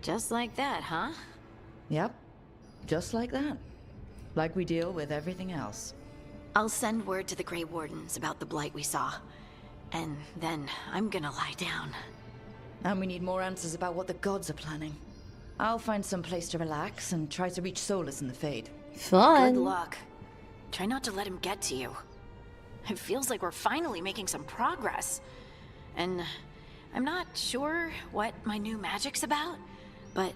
Just like that, huh? Yep. Just like that. Like we deal with everything else. I'll send word to the Grey Wardens about the blight we saw. And then I'm gonna lie down. And we need more answers about what the gods are planning. I'll find some place to relax and try to reach Solus in the Fade. Fun. Good luck. Try not to let him get to you. It feels like we're finally making some progress. And I'm not sure what my new magic's about, but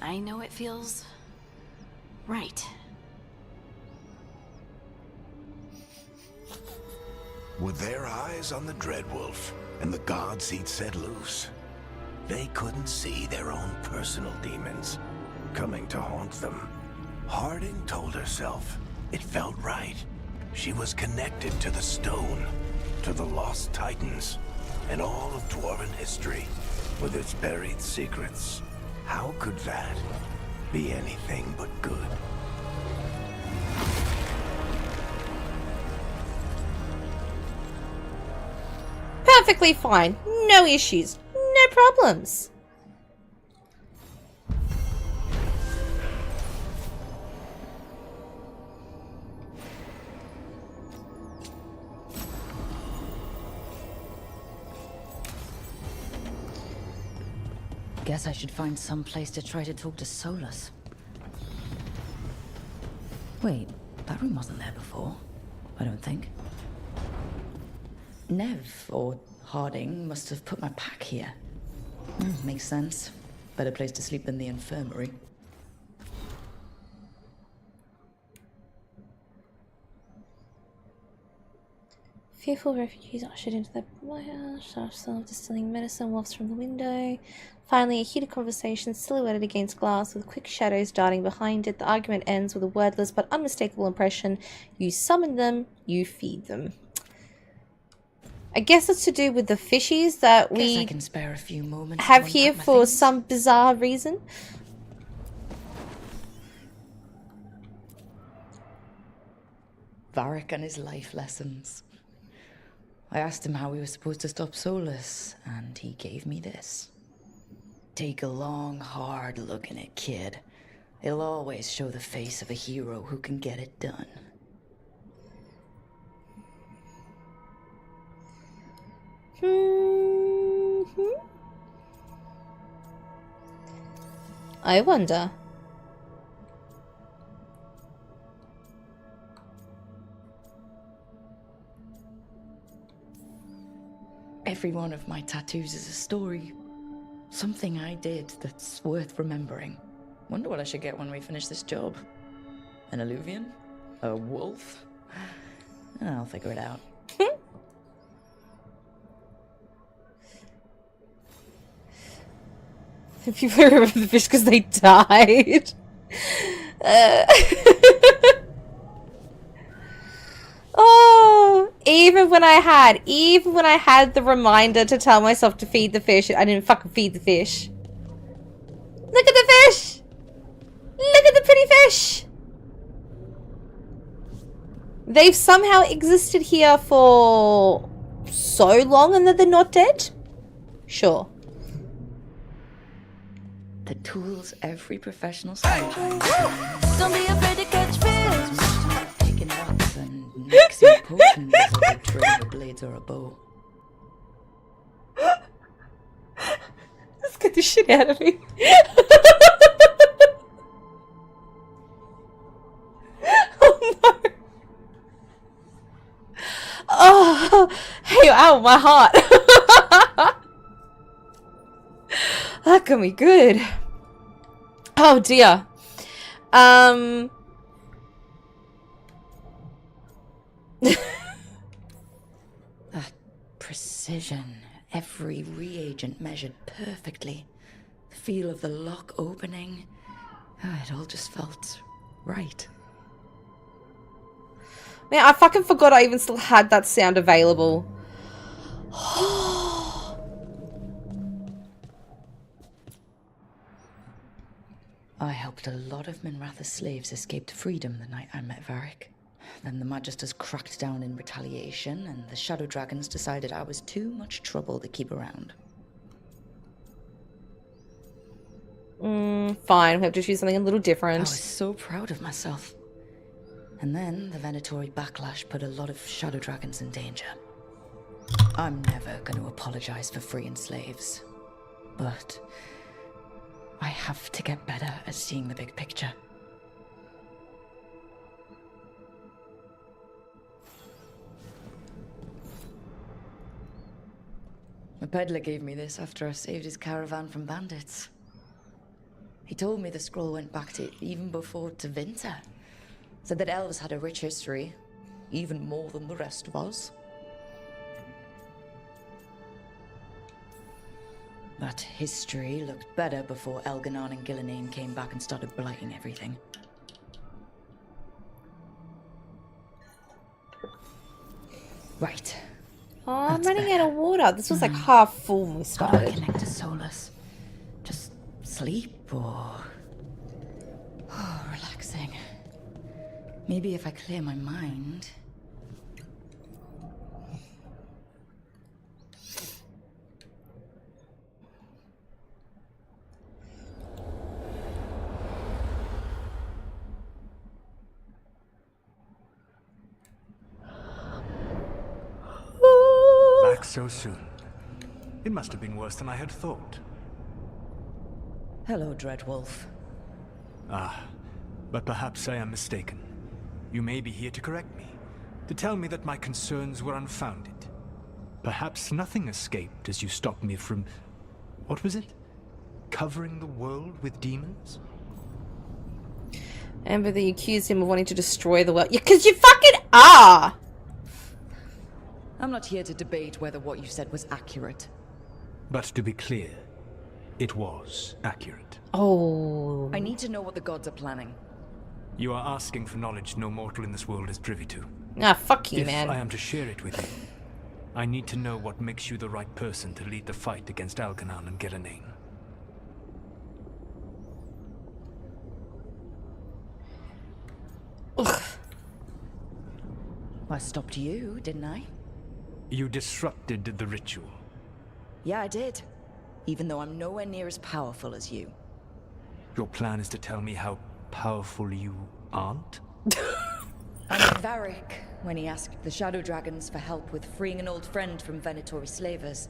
I know it feels right. With their eyes on the Dreadwolf and the gods he'd set loose, they couldn't see their own personal demons coming to haunt them. Harding told herself it felt right. She was connected to the stone, to the lost titans, and all of Dwarven history, with its buried secrets. How could that be anything but good? Perfectly fine. No issues. No problems. Guess I should find some place to try to talk to Solus. Wait, that room wasn't there before. I don't think. Nev, or Harding, must have put my pack here. Makes sense. Better place to sleep than the infirmary. Fearful refugees ushered into the house, distilling medicine wafts from the window. Finally, a heated conversation silhouetted against glass with quick shadows darting behind it. The argument ends with a wordless but unmistakable impression. You summon them, you feed them. I guess it's to do with the fishies that we I can spare a few moments have here for some bizarre reason. Varric and his life lessons. I asked him how we were supposed to stop Solus, and he gave me this. Take a long, hard look in it, kid. It'll always show the face of a hero who can get it done. I wonder. Every one of my tattoos is a story. Something I did that's worth remembering. Wonder what I should get when we finish this job. An alluvian? A wolf? I'll figure it out. People remember the fish because they died. Oh, even when I had the reminder to tell myself to feed the fish, I didn't fucking feed the fish. Look at the fish! Look at the pretty fish! They've somehow existed here for so long and that they're not dead? Sure. The tools every professional scientist. Don't be afraid to catch fish! Taking nuts and mixing potions with a trail of blades or a bow. Let's get the shit out of me. Oh no. Oh, hey, ow, my heart. That can be good. Oh dear. That precision. Every reagent measured perfectly. The feel of the lock opening. It all just felt right. Man, I fucking forgot I even still had that sound available. I helped a lot of Minratha's slaves escape to freedom the night I met Varric. Then the Magisters cracked down in retaliation, and the Shadow Dragons decided I was too much trouble to keep around. Fine, we have to choose something a little I different. was so proud of myself. And then the Venatori backlash put a lot of shadow dragons in danger. I'm never going to apologize for freeing slaves. But I have to get better at seeing the big picture. A peddler gave me this after I saved his caravan from bandits. He told me the scroll went back to even before Tevinter. Said that elves had a rich history, even more than the rest of us. But history looked better before Elganon and Gillenane came back and started blighting everything. Right. Oh, I'm That's running out better. of water. This was like half full when we How do I started. connect to Solus? Just sleep or... Oh, relaxing. Maybe if I clear my mind... Back so soon. It must have been worse than I had thought. Hello, Dreadwolf. Ah, but perhaps I am mistaken. You may be here to correct me, to tell me that my concerns were unfounded. Perhaps nothing escaped as you stopped me from... what was it? Covering the world with demons? Amber, that you accused him of wanting to destroy the world. Yeah, because you fucking are! I'm not here to debate whether what you said was accurate. But to be clear, it was accurate. Oh. I need to know what the gods are planning. You are asking for knowledge no mortal in this world is privy to. Ah, fuck you, If man. I am to share it with you, I need to know what makes you the right person to lead the fight against Algernon and Gillenane. I stopped you, didn't I? You disrupted the ritual. Yeah, I did. Even though I'm nowhere near as powerful as you. Your plan is to tell me how powerful you aren't? I met Varric when he asked the Shadow Dragons for help with freeing an old friend from Venatori slavers.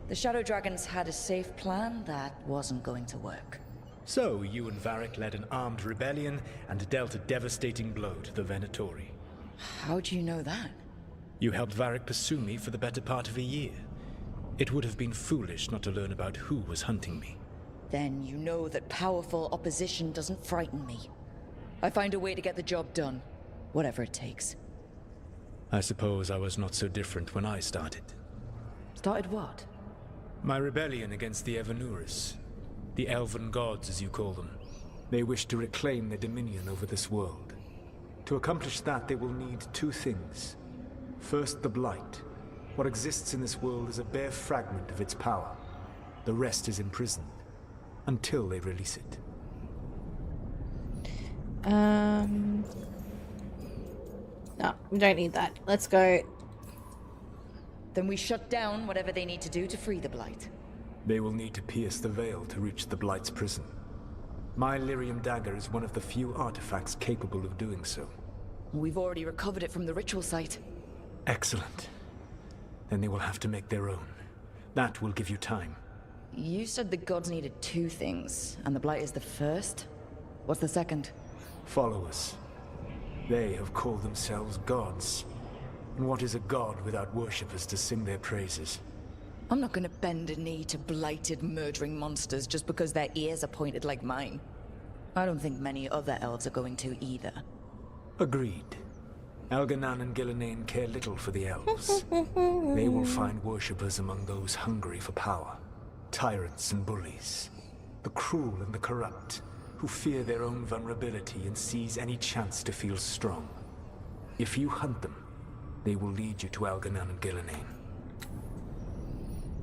The Shadow Dragons had a safe plan that wasn't going to work. So, you and Varric led an armed rebellion and dealt a devastating blow to the Venatori. How do you know that? You helped Varric pursue me for the better part of a year. It would have been foolish not to learn about who was hunting me. Then you know that powerful opposition doesn't frighten me. I find a way to get the job done, whatever it takes. I suppose I was not so different when I started. Started what? My rebellion against the Evanuris. The elven gods, as you call them. They wish to reclaim their dominion over this world. To accomplish that, they will need two things. First, the Blight. What exists in this world is a bare fragment of its power. The rest is imprisoned, until they release it. No, we don't need that. Let's go. Then we shut down whatever they need to do to free the Blight. They will need to pierce the veil to reach the Blight's prison. My Lyrium dagger is one of the few artifacts capable of doing so. We've already recovered it from the ritual site. Excellent. Then they will have to make their own. That will give you time. You said the gods needed two things, and the Blight is the first? What's the second? Follow us. They have called themselves gods. And what is a god without worshippers to sing their praises? I'm not gonna bend a knee to blighted, murdering monsters just because their ears are pointed like mine. I don't think many other elves are going to either. Agreed. Elganon and Gillenane care little for the elves. They will find worshippers among those hungry for power. Tyrants and bullies. The cruel and the corrupt, who fear their own vulnerability and seize any chance to feel strong. If you hunt them, they will lead you to Elganon and Gillenane.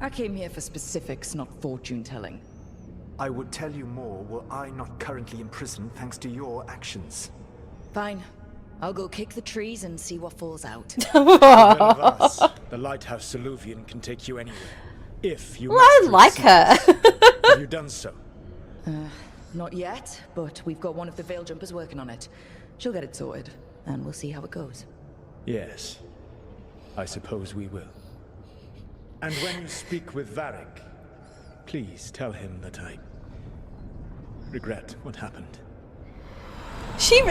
I came here for specifics, not fortune-telling. I would tell you more were I not currently imprisoned thanks to your actions. Fine. I'll go kick the trees and see what falls out. None of us. The Lighthouse Soluvian can take you anywhere. If you Well, I must like succeed. her. Have you done so? Not yet, but we've got one of the Veil Jumpers working on it. She'll get it sorted, and we'll see how it goes. Yes. I suppose we will. And when you speak with Varric, please tell him that I regret what happened. She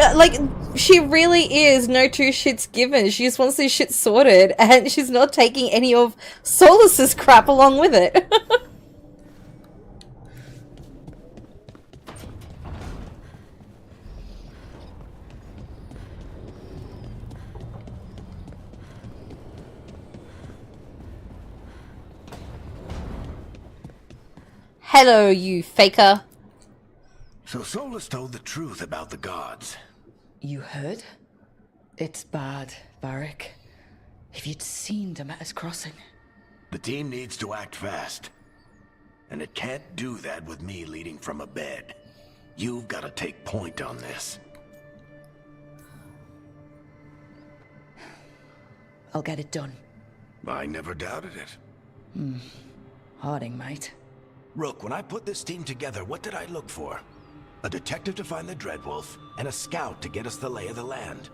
really is no two shits given. She just wants this shit sorted, and she's not taking any of Solus's crap along with it. Hello, you faker. So Solus told the truth about the gods. You heard? It's bad, Varric. If you'd seen Demeter's crossing. The team needs to act fast. And it can't do that with me leading from a bed. You've got to take point on this. I'll get it done. I never doubted it. Harding might. Rook, when I put this team together, what did I look for? A detective to find the Dreadwolf, and a scout to get us the lay of the land.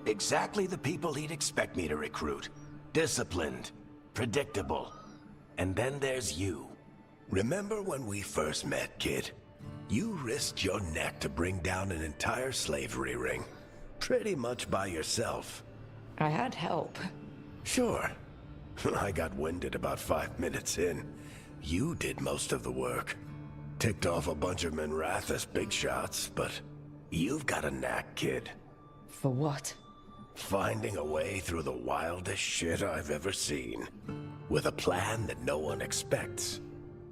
Exactly the people he'd expect me to recruit. Disciplined, predictable. And then there's you. Remember when we first met, kid? You risked your neck to bring down an entire slavery ring. Pretty much by yourself. I had help. Sure. I got winded about 5 minutes in. You did most of the work. Ticked off a bunch of Minrathous big shots, but you've got a knack, kid. For what? Finding a way through the wildest shit I've ever seen. With a plan that no one expects.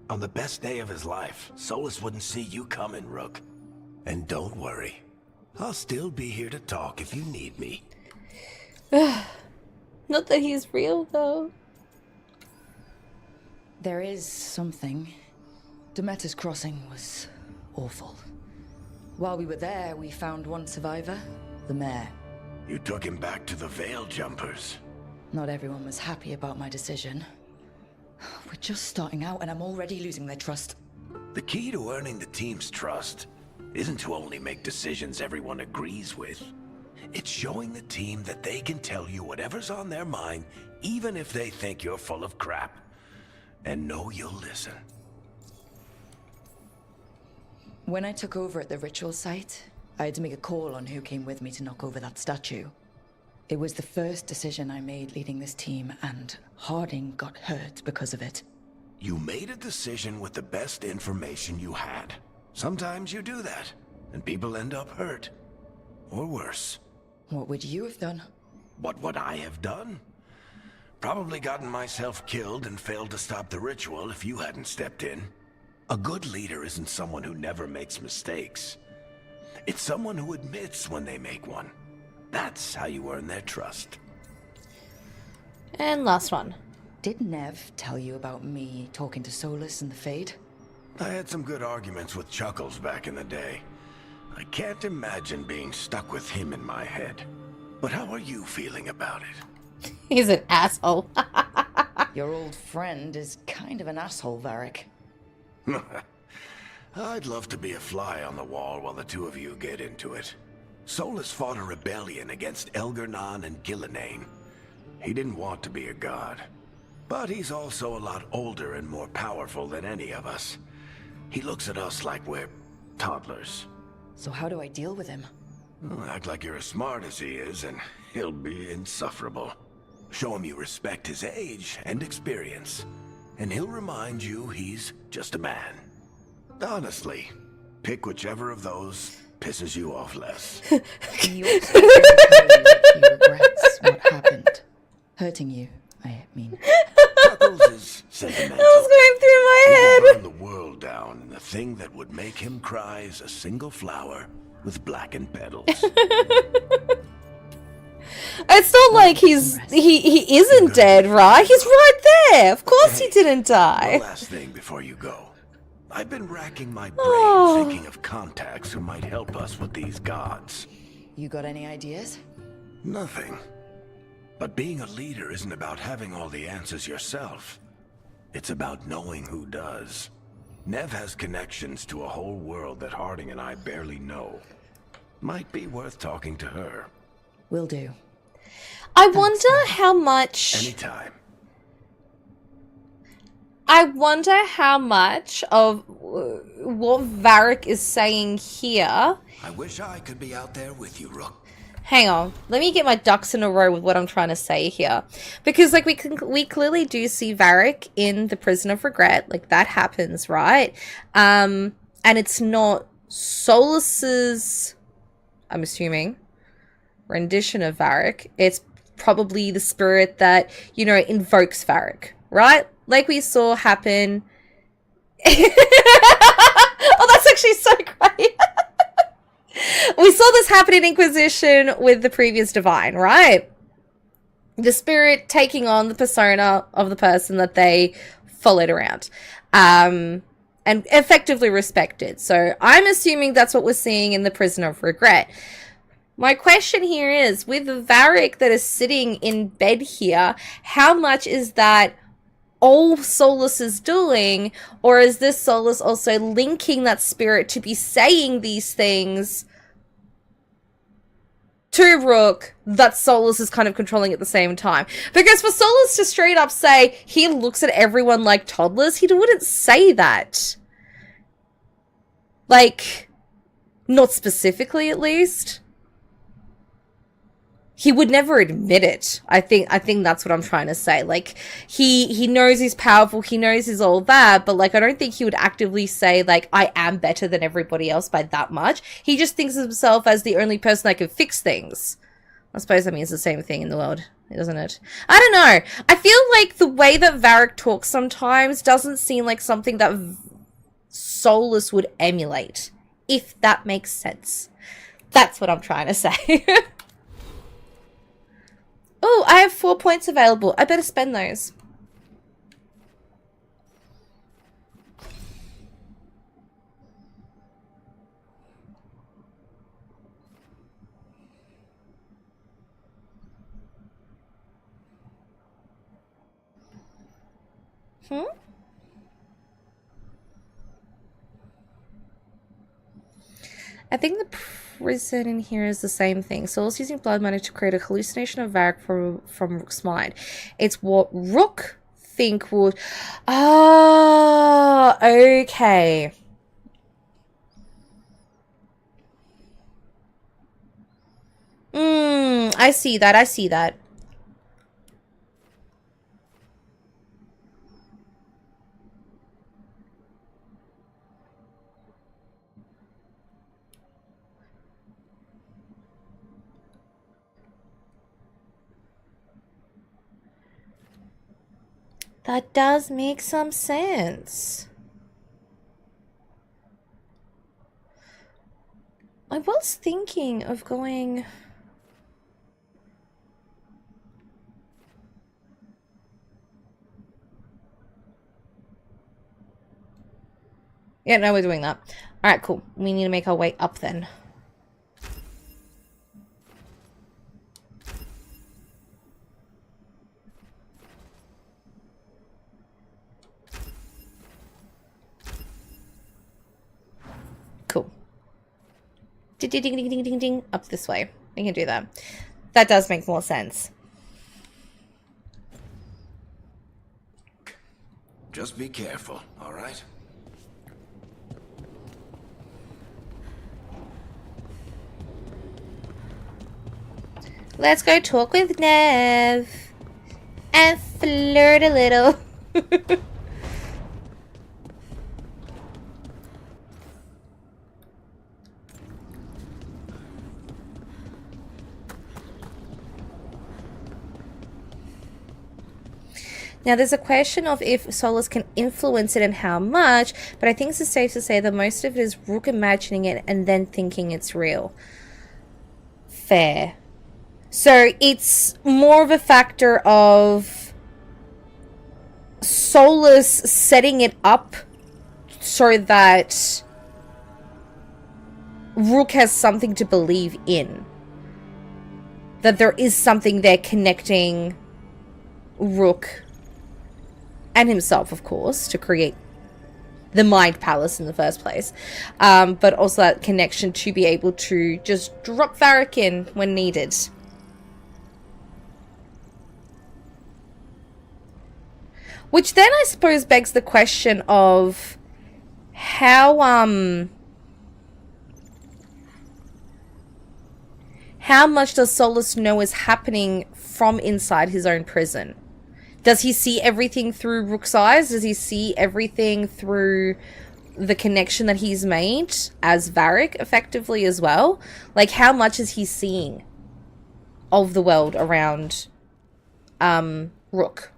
On the best day of his life, Solus wouldn't see you coming, Rook. And don't worry. I'll still be here to talk if you need me. Not that he's real, though. There is something. Demeter's crossing was awful. While we were there, we found one survivor, the mayor. You took him back to the Veil Jumpers. Not everyone was happy about my decision. We're just starting out and I'm already losing their trust. The key to earning the team's trust isn't to only make decisions everyone agrees with. It's showing the team that they can tell you whatever's on their mind, even if they think you're full of crap. And know you'll listen. When I took over at the ritual site, I had to make a call on who came with me to knock over that statue. It was the first decision I made leading this team, and Harding got hurt because of it. You made a decision with the best information you had. Sometimes you do that, and people end up hurt. Or worse. What would you have done? What would I have done? Probably gotten myself killed and failed to stop the ritual if you hadn't stepped in. A good leader isn't someone who never makes mistakes. It's someone who admits when they make one. That's how you earn their trust. And last one. Did Nev tell you about me talking to Solus and the Fade? I had some good arguments with Chuckles back in the day. I can't imagine being stuck with him in my head. But how are you feeling about it? He's an asshole. Your old friend is kind of an asshole, Varric. I'd love to be a fly on the wall while the two of you get into it. Solus fought a rebellion against Elgar'nan and Gillenane. He didn't want to be a god. But he's also a lot older and more powerful than any of us. He looks at us like we're toddlers. So how do I deal with him? Well, act like you're as smart as he is, and he'll be insufferable. Show him you respect his age and experience, and he'll remind you he's just a man. Honestly, pick whichever of those pisses you off less. He also tell you that he regrets what happened. Hurting you, I mean. Chuckles is sentimental. That was going through my He head. could burn the world down, and the thing that would make him cry is a single flower with blackened petals. It's not like he isn't dead, right? He's right there. Of course he didn't die. One last thing before you go. I've been racking my brain thinking of contacts who might help us with these gods. You got any ideas? Nothing. But being a leader isn't about having all the answers yourself. It's about knowing who does. Nev has connections to a whole world that Harding and I barely know. Might be worth talking to her. Will do. I wonder how much... Anytime. I wonder how much of what Varric is saying here... I wish I could be out there with you, Rook. Hang on, let me get my ducks in a row with what I'm trying to say here, because like we clearly do see Varric in the Prison of Regret, like that happens, right? And it's not Solus's, I'm assuming, rendition of Varric. It's probably the spirit that, you know, invokes Varric, right? Like we saw happen. Oh, that's actually so great. We saw this happen in Inquisition with the previous Divine, right? The spirit taking on the persona of the person that they followed around. And effectively respected. So I'm assuming that's what we're seeing in the Prison of Regret. My question here is, with Varric that is sitting in bed here, how much is that all Solus is doing? Or is this Solus also linking that spirit to be saying these things to Rook that Solus is kind of controlling at the same time? Because for Solus to straight up say he looks at everyone like toddlers, he wouldn't say that. Like, not specifically at least. He would never admit it. I think that's what I'm trying to say. Like, he knows he's powerful, he knows he's all that, but like, I don't think he would actively say, like, I am better than everybody else by that much. He just thinks of himself as the only person that can fix things. I suppose that means the same thing in the world, doesn't it? I don't know. I feel like the way that Varric talks sometimes doesn't seem like something that Solus would emulate, if that makes sense. That's what I'm trying to say. Oh, I have 4 points available. I better spend those. I think the prison in here is the same thing. Solus using blood money to create a hallucination of Varric from Rook's mind. It's what Rook think would... Ah, okay. I see that, I see that. That does make some sense. I was thinking of going... Yeah, no, we're doing that. Alright, cool. We need to make our way up then. Cool. Ding, ding, ding, ding, ding, ding. Up this way. We can do that. That does make more sense. Just be careful, all right? Let's go talk with Nev. And flirt a little. Now, there's a question of if Solus can influence it and how much, but I think it's safe to say that most of it is Rook imagining it and then thinking it's real. Fair. So it's more of a factor of Solus setting it up so that Rook has something to believe in. That there is something there connecting Rook and himself, of course, to create the Mind Palace in the first place. But also that connection to be able to just drop Varric in when needed. Which then I suppose begs the question of how much does Solus know is happening from inside his own prison? Does he see everything through Rook's eyes? Does he see everything through the connection that he's made as Varric effectively as well? Like, how much is he seeing of the world around Rook?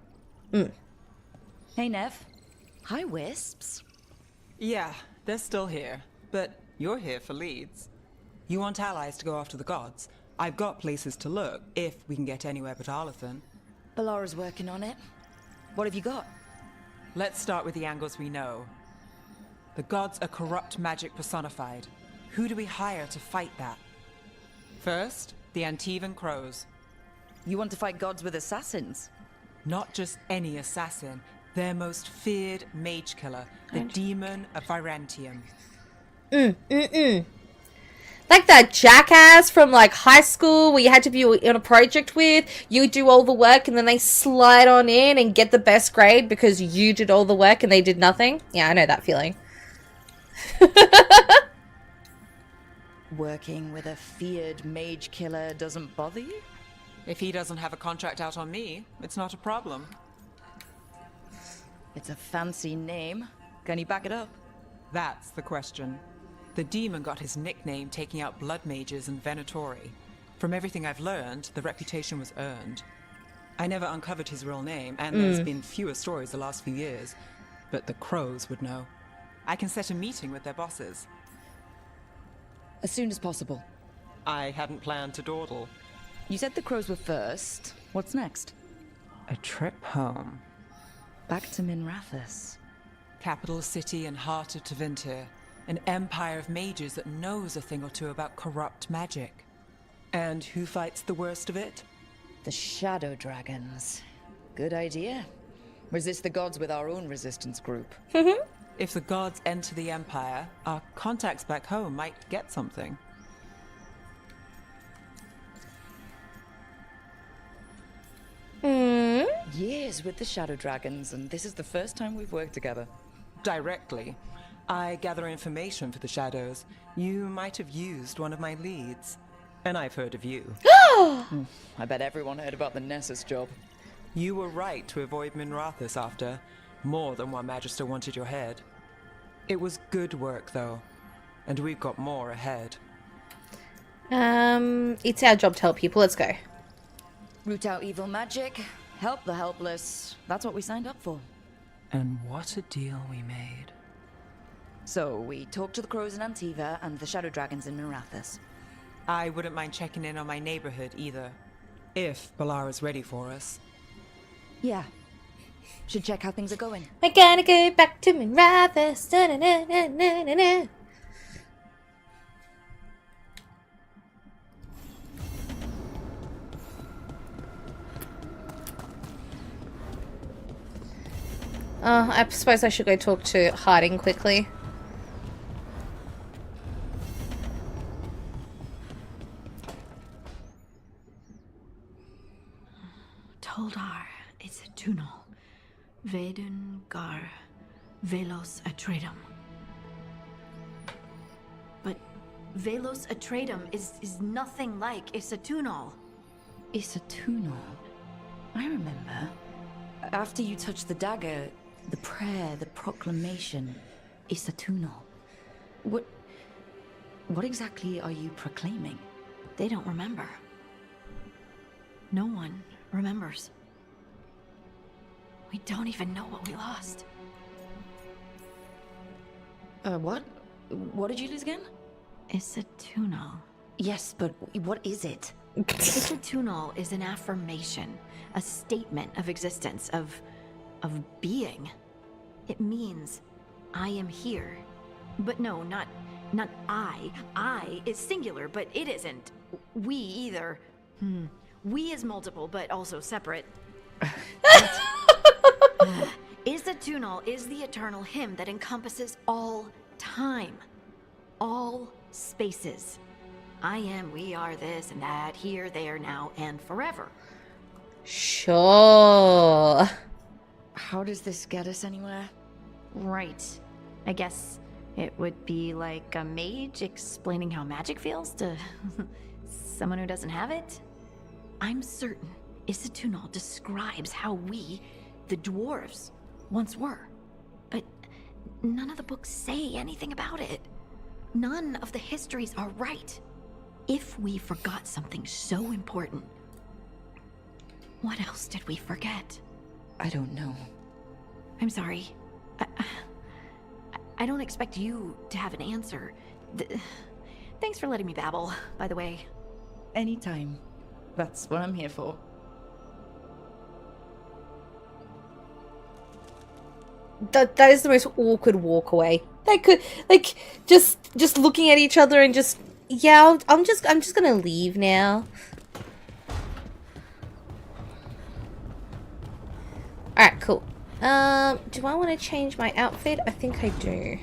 Hey, Nev. Hi, Wisps. Yeah, they're still here, but you're here for leads. You want allies to go after the gods? I've got places to look, if we can get anywhere but Arlathan. Balara's working on it. What have you got? Let's start with the angles we know. The gods are corrupt magic personified. Who do we hire to fight that? First, the Antivan Crows. You want to fight gods with assassins? Not just any assassin, their most feared mage killer, the Demon of Virantium. Like that jackass from like high school where you had to be on a project with, you do all the work and then they slide on in and get the best grade because you did all the work and they did nothing. Yeah, I know that feeling. Working with a feared mage killer doesn't bother you? If he doesn't have a contract out on me, it's not a problem. It's a fancy name. Can you back it up? That's the question. The demon got his nickname taking out blood mages and Venatori. From everything I've learned, the reputation was earned. I never uncovered his real name, and there's been fewer stories the last few years. But the Crows would know. I can set a meeting with their bosses. As soon as possible. I hadn't planned to dawdle. You said the crows were first. What's next? A trip home. Back to Minrathous. Capital city and heart of Tevinter. An empire of mages that knows a thing or two about corrupt magic. And who fights the worst of it? The Shadow Dragons. Good idea. Resist the gods with our own resistance group. If the gods enter the empire, our contacts back home might get something. Years with the Shadow Dragons, and this is the first time we've worked together. Directly. I gather information for the Shadows. You might have used one of my leads. And I've heard of you. I bet everyone heard about the Nessus job. You were right to avoid Minrathous after. More than one Magister wanted your head. It was good work, though. And we've got more ahead. It's our job to help people. Let's go. Root out evil magic, help the helpless. That's what we signed up for. And what a deal we made. So, we talked to the crows in Antiva and the Shadow Dragons in Minrathous. I wouldn't mind checking in on my neighborhood either. If Balara's ready for us. Yeah. Should check how things are going. We're gonna go back to Minrathous. Na-na-na-na-na-na. I suppose I should go talk to Harding quickly. Toldar, it's a tunnel. Veilguard, Velos Atreidim. But Velos Atreidim is nothing like Isatunal. Isatunal. I remember. After you touched the dagger, the prayer, the proclamation. Isatunal. What exactly are you proclaiming? They don't remember. No one remembers. We don't even know what we lost. What? What did you lose again? Isatunal. Yes, but what is it? Isatunal is an affirmation, a statement of existence, of being. It means, I am here. But no, not I. I is singular, but it isn't. We either. We is multiple, but also separate. Isatunal is the eternal hymn that encompasses all time, all spaces. I am, we are, this and that, here, there, now, and forever. Sure. How does this get us anywhere? Right. I guess it would be like a mage explaining how magic feels to someone who doesn't have it. I'm certain Isatunal describes how we, the dwarves, once were. But none of the books say anything about it. None of the histories are right. If we forgot something so important, what else did we forget? I don't know. I'm sorry. I don't expect you to have an answer. Thanks for letting me babble, by the way. Anytime. That's what I'm here for. That is the most awkward walk away. They could just looking at each other and just I'm just gonna leave now. Alright, cool. Do I want to change my outfit? I think I do.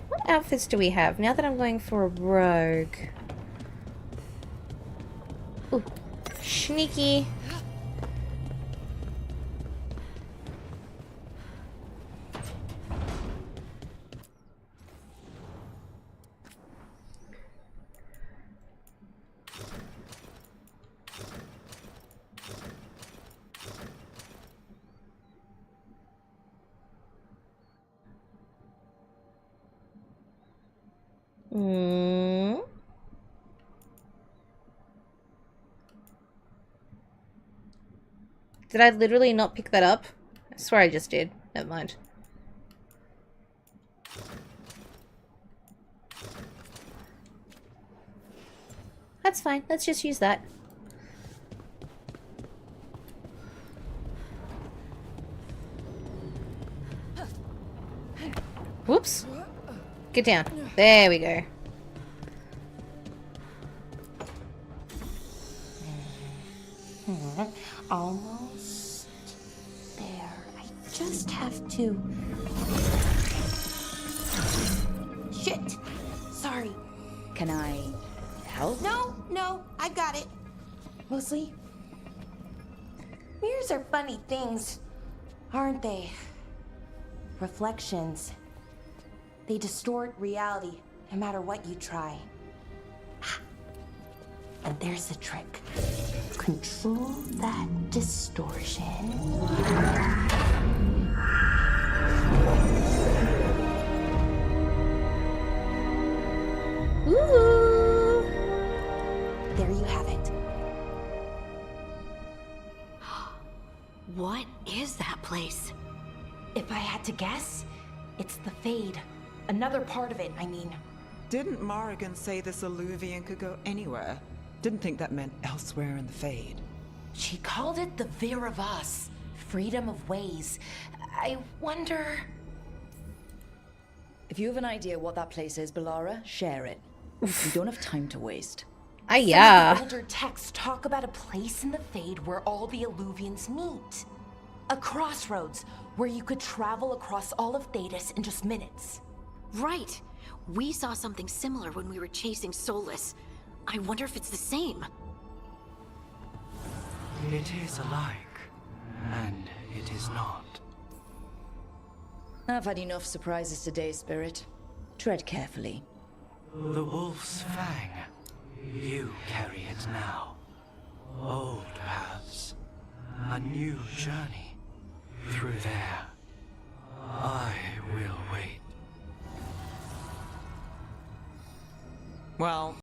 What outfits do we have now that I'm going for a rogue? Ooh, sneaky. Did I literally not pick that up? I swear I just did. Never mind. That's fine. Let's just use that. Whoops. Get down. There we go. Almost there. I just have to... Shit! Sorry. Can I help? No, I got it. Mostly. Mirrors are funny things, aren't they? Reflections. They distort reality, no matter what you try. And there's the trick. Control that distortion. Ooh. There you have it. What is that place? If I had to guess, it's the Fade. Another part of it, I mean. Didn't Morrigan say this Illuvian could go anywhere? Didn't think that meant elsewhere in the Fade. She called it the Vir of Us. Freedom of ways. I wonder... If you have an idea what that place is, Balara, share it. We don't have time to waste. Some of the older texts talk about a place in the Fade where all the Illuvians meet. A crossroads where you could travel across all of Thedas in just minutes. Right. We saw something similar when we were chasing Solus. I wonder if it's the same. It is alike, and it is not. I've had enough surprises today, Spirit. Tread carefully. The wolf's fang. You carry it now. Old paths. A new journey. Through there. I will wait. Well,